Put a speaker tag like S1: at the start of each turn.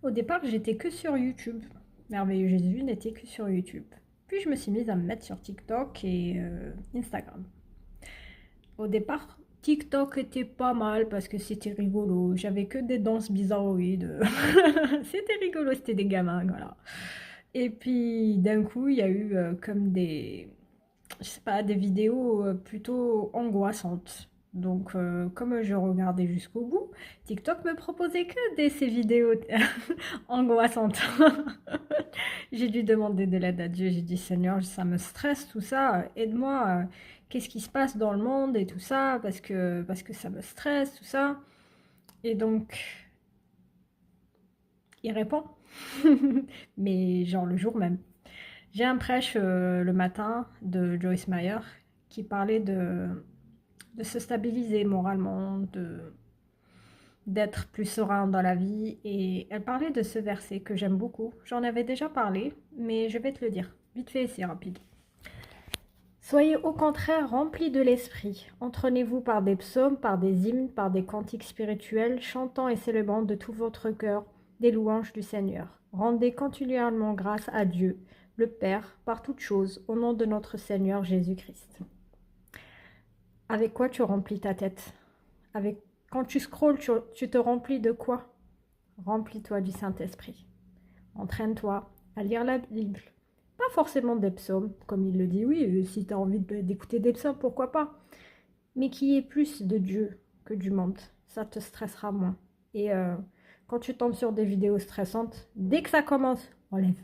S1: Au départ, j'étais que sur YouTube. Merveilleux Jésus n'était que sur YouTube. Puis je me suis mise à me mettre sur TikTok et Instagram. Au départ, TikTok était pas mal parce que c'était rigolo. J'avais que des danses bizarroïdes. C'était rigolo, c'était des gamins, voilà. Et puis d'un coup, il y a eu comme des, je sais pas, des vidéos plutôt angoissantes. Donc, comme je regardais jusqu'au bout, TikTok me proposait que ces vidéos angoissantes. J'ai dû demander de l'aide à Dieu. J'ai dit, Seigneur, ça me stresse tout ça. Aide-moi. Qu'est-ce qui se passe dans le monde et tout ça parce que ça me stresse, tout ça. Et donc, il répond. Mais genre le jour même. J'ai un prêche le matin de Joyce Meyer qui parlait de se stabiliser moralement, d'être plus serein dans la vie. Et elle parlait de ce verset que j'aime beaucoup. J'en avais déjà parlé, mais je vais te le dire. Vite fait et c'est rapide. Soyez au contraire remplis de l'esprit. Entraînez-vous par des psaumes, par des hymnes, par des cantiques spirituels, chantant et célébrant de tout votre cœur des louanges du Seigneur. Rendez continuellement grâce à Dieu, le Père, par toutes choses, au nom de notre Seigneur Jésus-Christ. Avec quoi tu remplis ta tête? Quand tu scrolles, tu te remplis de quoi? Remplis-toi du Saint-Esprit. Entraîne-toi à lire la Bible. Pas forcément des psaumes, comme il le dit, oui, si tu as envie d'écouter des psaumes, pourquoi pas. Mais qui est plus de Dieu que du monde. Ça te stressera moins. Et quand tu tombes sur des vidéos stressantes, dès que ça commence, enlève.